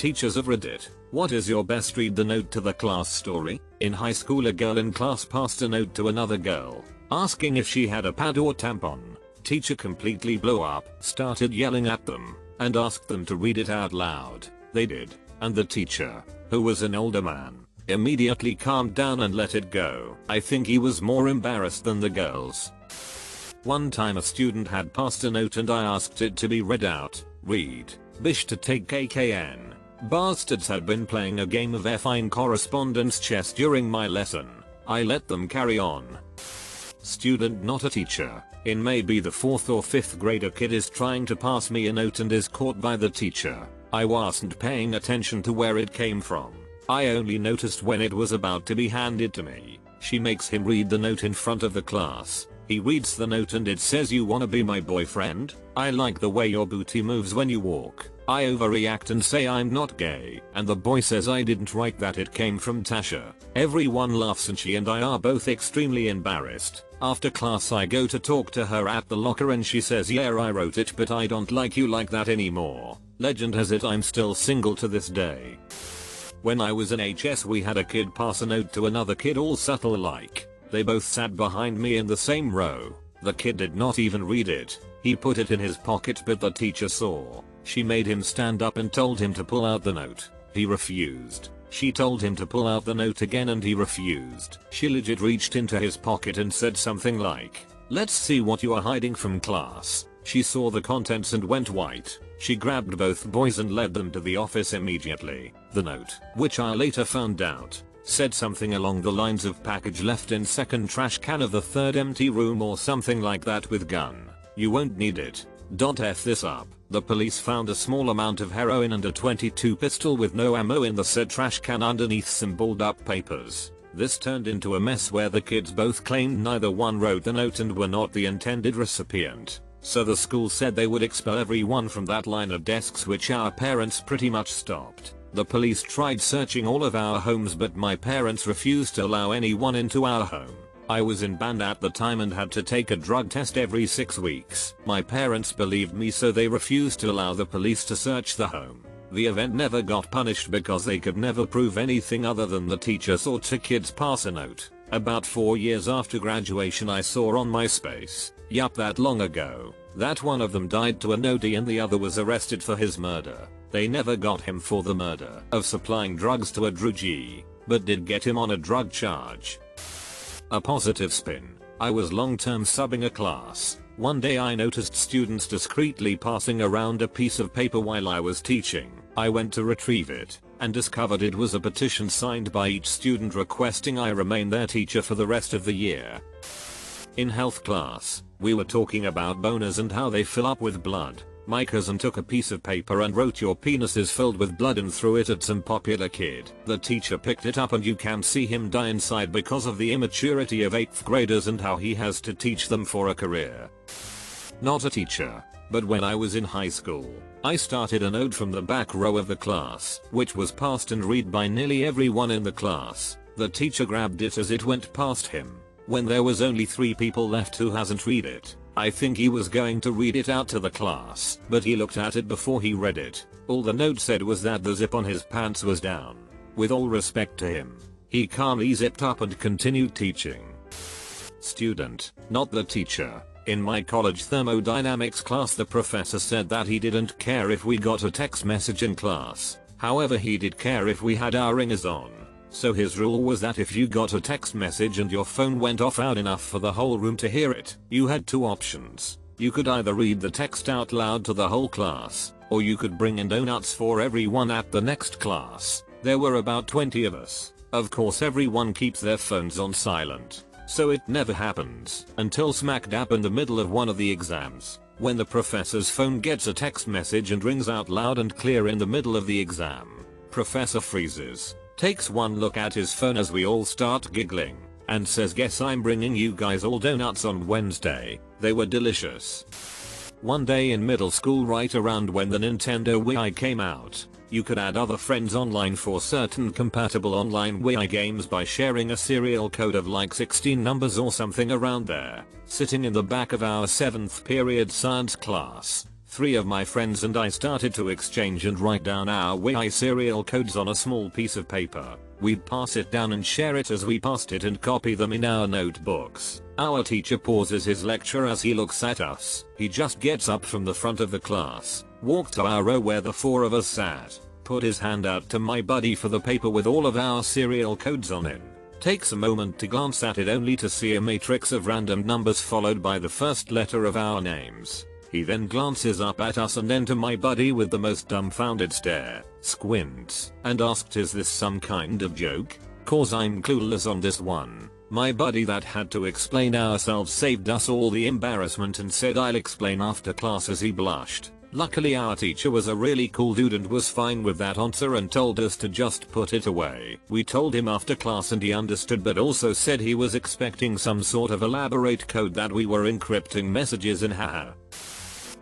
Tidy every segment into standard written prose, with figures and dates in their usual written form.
Teachers of Reddit, what is your best read the note to the class story? In high school, a girl in class passed a note to another girl, asking if she had a pad or tampon. Teacher completely blew up, started yelling at them, and asked them to read it out loud. They did, and the teacher, who was an older man, immediately calmed down and let it go. I think he was more embarrassed than the girls. One time a student had passed a note and I asked it to be read out. Read, bish to take KKN. Bastards had been playing a game of fine correspondence chess during my lesson. I let them carry on. Student, not a teacher. In maybe the 4th or 5th grade, a kid is trying to pass me a note and is caught by the teacher. I wasn't paying attention to where it came from. I only noticed when it was about to be handed to me. She makes him read the note in front of the class. He reads the note and it says, "You wanna be my boyfriend? I like the way your booty moves when you walk." I overreact and say I'm not gay, and the boy says I didn't write that, it came from Tasha. Everyone laughs and she and I are both extremely embarrassed. After class I go to talk to her at the locker and she says, "Yeah, I wrote it, but I don't like you like that anymore." Legend has it I'm still single to this day. When I was in HS, we had a kid pass a note to another kid, all subtle alike. They both sat behind me in the same row. The kid did not even read it. He put it in his pocket, but the teacher saw. She made him stand up and told him to pull out the note. He refused. She told him to pull out the note again and he refused. She legit reached into his pocket and said something like, "Let's see what you are hiding from class." She saw the contents and went white. She grabbed both boys and led them to the office immediately. The note, which I later found out, said something along the lines of "package left in second trash can of the third empty room" or something like that with gun. "You won't need it. Don't F this up." The police found a small amount of heroin and a .22 pistol with no ammo in the said trash can underneath some balled up papers. This turned into a mess where the kids both claimed neither one wrote the note and were not the intended recipient. So the school said they would expel everyone from that line of desks, which our parents pretty much stopped. The police tried searching all of our homes, but my parents refused to allow anyone into our home. I was in band at the time and had to take a drug test every 6 weeks. My parents believed me, so they refused to allow the police to search the home. The event never got punished because they could never prove anything other than the teacher saw 2 kids pass a note. About 4 years after graduation I saw on MySpace, yup, that long ago, that one of them died to an OD and the other was arrested for his murder. They never got him for the murder of supplying drugs to a druggie, but did get him on a drug charge. A positive spin. I was long-term subbing a class. One day I noticed students discreetly passing around a piece of paper while I was teaching. I went to retrieve it and discovered it was a petition signed by each student requesting I remain their teacher for the rest of the year. In health class, we were talking about boners and how they fill up with blood. My cousin took a piece of paper and wrote, "Your penis is filled with blood," and threw it at some popular kid. The teacher picked it up and you can see him die inside because of the immaturity of 8th graders and how he has to teach them for a career. Not a teacher, but when I was in high school, I started a note from the back row of the class, which was passed and read by nearly everyone in the class. The teacher grabbed it as it went past him. When there was only 3 people left who hasn't read it, I think he was going to read it out to the class, but he looked at it before he read it. All the note said was that the zip on his pants was down. With all respect to him, he calmly zipped up and continued teaching. Student, not the teacher. In my college thermodynamics class, the professor said that he didn't care if we got a text message in class. However, he did care if we had our ringers on. So his rule was that if you got a text message and your phone went off loud enough for the whole room to hear it, you had 2 options. You could either read the text out loud to the whole class, or you could bring in donuts for everyone at the next class. There were about 20 of us. Of course everyone keeps their phones on silent, so it never happens until smack dab in the middle of one of the exams, when the professor's phone gets a text message and rings out loud and clear in the middle of the exam. Professor freezes, takes one look at his phone as we all start giggling, and says, "Guess I'm bringing you guys all donuts on Wednesday." They were delicious. One day in middle school, right around when the Nintendo Wii came out, you could add other friends online for certain compatible online Wii games by sharing a serial code of like 16 numbers or something around there. Sitting in the back of our 7th period science class, 3 of my friends and I started to exchange and write down our WI serial codes on a small piece of paper. We'd pass it down and share it as we passed it and copy them in our notebooks. Our teacher pauses his lecture as he looks at us. He just gets up from the front of the class, walked to our row where the 4 of us sat, put his hand out to my buddy for the paper with all of our serial codes on it. Takes a moment to glance at it only to see a matrix of random numbers followed by the first letter of our names. He then glances up at us and then to my buddy with the most dumbfounded stare, squints, and asked, "Is this some kind of joke? Cause I'm clueless on this one." My buddy that had to explain ourselves saved us all the embarrassment and said, "I'll explain after class," as he blushed. Luckily our teacher was a really cool dude and was fine with that answer and told us to just put it away. We told him after class and he understood, but also said he was expecting some sort of elaborate code that we were encrypting messages in. Haha.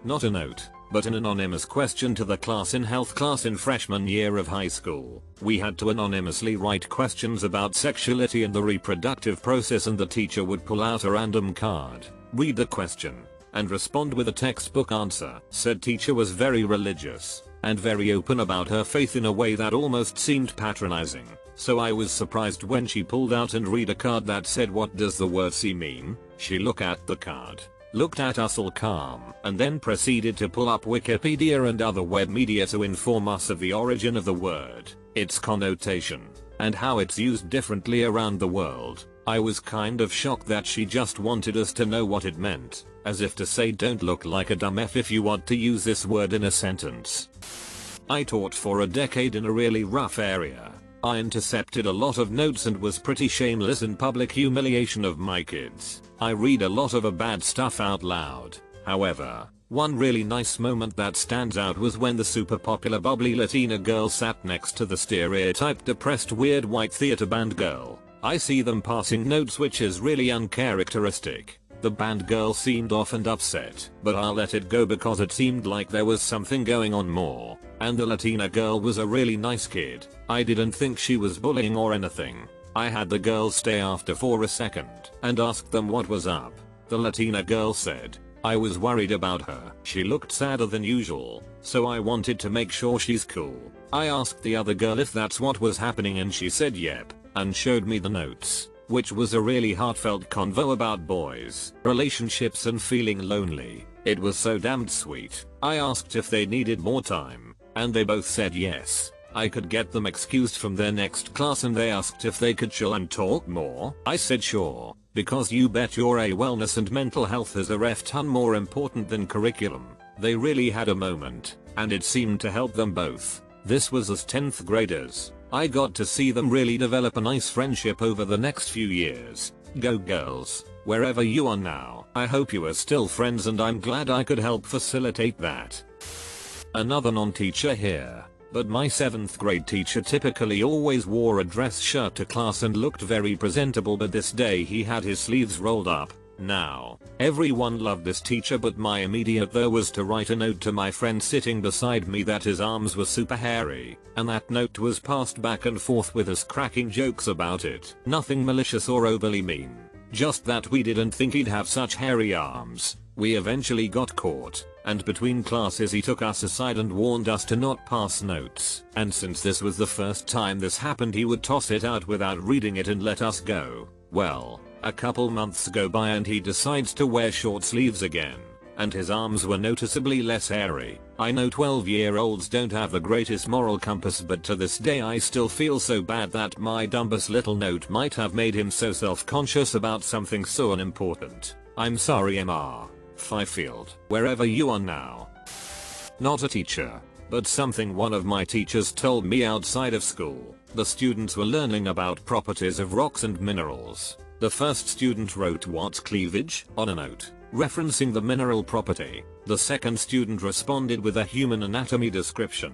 Not a note, but an anonymous question to the class in health class in freshman year of high school. We had to anonymously write questions about sexuality and the reproductive process, and the teacher would pull out a random card, read the question, and respond with a textbook answer. Said teacher was very religious and very open about her faith in a way that almost seemed patronizing. So I was surprised when she pulled out and read a card that said, "What does the word see mean?" She looked at the card, looked at us all calm, and then proceeded to pull up Wikipedia and other web media to inform us of the origin of the word, its connotation, and how it's used differently around the world. I was kind of shocked that she just wanted us to know what it meant, as if to say, don't look like a dumb F if you want to use this word in a sentence. I taught for a decade in a really rough area. I intercepted a lot of notes and was pretty shameless in public humiliation of my kids. I read a lot of bad stuff out loud. However, one really nice moment that stands out was when the super popular bubbly Latina girl sat next to the stereotyped depressed weird white theater band girl. I see them passing notes, which is really uncharacteristic. The band girl seemed off and upset, but I'll let it go because it seemed like there was something going on more. And the Latina girl was a really nice kid. I didn't think she was bullying or anything. I had the girls stay after for a second and asked them what was up. The Latina girl said, "I was worried about her. She looked sadder than usual, so I wanted to make sure she's cool." I asked the other girl if that's what was happening and she said yep, and showed me the notes, which was a really heartfelt convo about boys, relationships and feeling lonely. It was so damned sweet. I asked if they needed more time, and they both said yes. I could get them excused from their next class and they asked if they could chill and talk more. I said sure, because you bet your wellness and mental health is a ref ton more important than curriculum. They really had a moment, and it seemed to help them both. This was as 10th graders. I got to see them really develop a nice friendship over the next few years. Go girls, wherever you are now. I hope you are still friends and I'm glad I could help facilitate that. Another non-teacher here, but my 7th grade teacher typically always wore a dress shirt to class and looked very presentable, but this day he had his sleeves rolled up. Now, everyone loved this teacher, but my immediate thought was to write a note to my friend sitting beside me that his arms were super hairy, and that note was passed back and forth with us cracking jokes about it. Nothing malicious or overly mean, just that we didn't think he'd have such hairy arms. We eventually got caught, and between classes he took us aside and warned us to not pass notes, and since this was the first time this happened he would toss it out without reading it and let us go. Well, a couple months go by and he decides to wear short sleeves again, and his arms were noticeably less hairy. I know 12-year-olds don't have the greatest moral compass, but to this day I still feel so bad that my dumbest little note might have made him so self-conscious about something so unimportant. I'm sorry Mr. Fifield, wherever you are now. Not a teacher, but something one of my teachers told me outside of school. The students were learning about properties of rocks and minerals. The first student wrote "What's cleavage?" on a note, referencing the mineral property. The second student responded with a human anatomy description.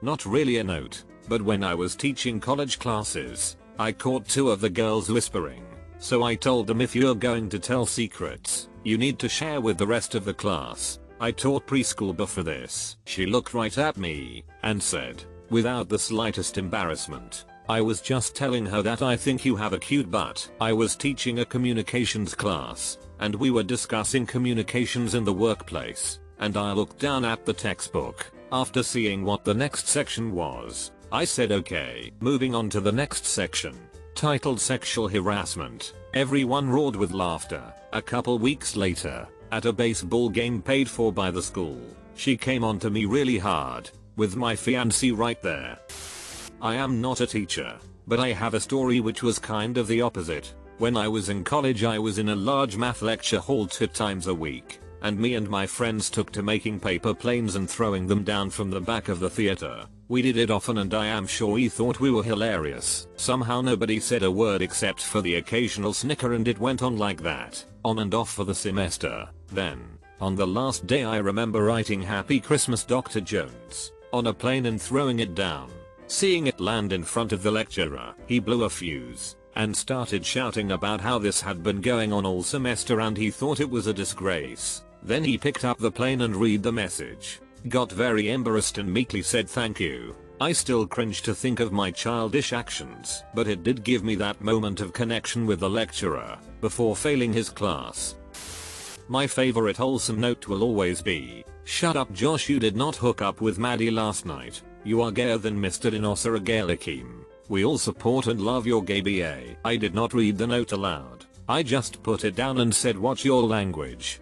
Not really a note, but when I was teaching college classes, I caught 2 of the girls whispering. So I told them, if you're going to tell secrets, you need to share with the rest of the class. I taught preschool before this. She looked right at me and said, without the slightest embarrassment, "I was just telling her that I think you have a cute butt." I was teaching a communications class, and we were discussing communications in the workplace, and I looked down at the textbook. After seeing what the next section was, I said okay. Moving on to the next section, titled Sexual Harassment. Everyone roared with laughter. A couple weeks later, at a baseball game paid for by the school, she came on to me really hard, with my fiancé right there. I am not a teacher, but I have a story which was kind of the opposite. When I was in college, I was in a large math lecture hall 2 times a week, and me and my friends took to making paper planes and throwing them down from the back of the theater. We did it often and I am sure we thought we were hilarious. Somehow nobody said a word except for the occasional snicker, and it went on like that, on and off for the semester. Then, on the last day, I remember writing Happy Christmas Dr. Jones on a plane and throwing it down. Seeing it land in front of the lecturer, he blew a fuse and started shouting about how this had been going on all semester and he thought it was a disgrace. Then he picked up the plane and read the message, got very embarrassed and meekly said thank you. I still cringe to think of my childish actions, but it did give me that moment of connection with the lecturer before failing his class. My favorite wholesome note will always be, shut up Josh, you did not hook up with Maddie last night. You are gayer than Mr. Dinosaur Galakim. We all support and love your gay BA. I did not read the note aloud. I just put it down and said watch your language.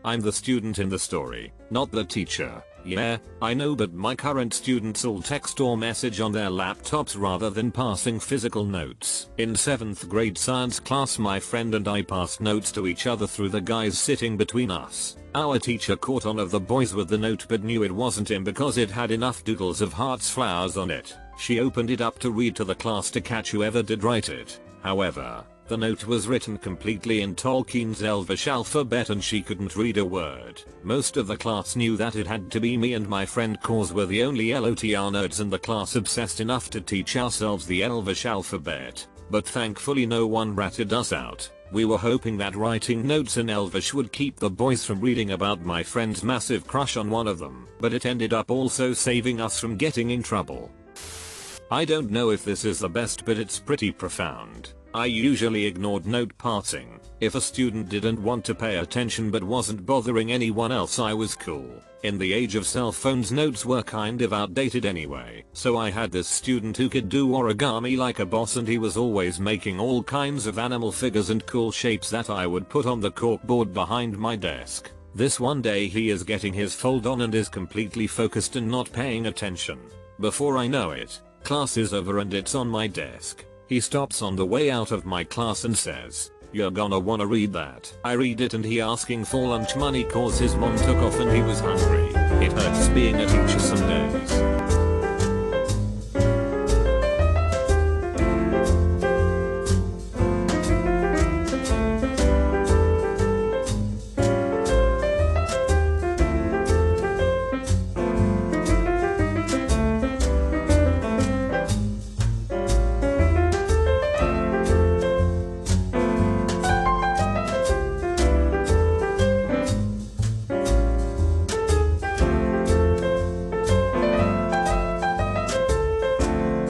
I'm the student in the story, not the teacher. Yeah, I know, but my current students all text or message on their laptops rather than passing physical notes. In 7th grade science class, my friend and I passed notes to each other through the guys sitting between us. Our teacher caught one of the boys with the note but knew it wasn't him because it had enough doodles of hearts flowers on it. She opened it up to read to the class to catch whoever did write it. However, the note was written completely in Tolkien's Elvish alphabet and she couldn't read a word. Most of the class knew that it had to be me and my friend cause we're the only LOTR nerds in the class obsessed enough to teach ourselves the Elvish alphabet. But thankfully no one ratted us out. We were hoping that writing notes in Elvish would keep the boys from reading about my friend's massive crush on one of them, but it ended up also saving us from getting in trouble. I don't know if this is the best, but it's pretty profound. I usually ignored note passing. If a student didn't want to pay attention but wasn't bothering anyone else, I was cool. In the age of cell phones, notes were kind of outdated anyway. So I had this student who could do origami like a boss, and he was always making all kinds of animal figures and cool shapes that I would put on the corkboard behind my desk. This one day he is getting his fold on and is completely focused and not paying attention. Before I know it, class is over and it's on my desk. He stops on the way out of my class and says, "You're gonna wanna read that." I read it and he asking for lunch money cause his mom took off and he was hungry. It hurts being a teacher some days.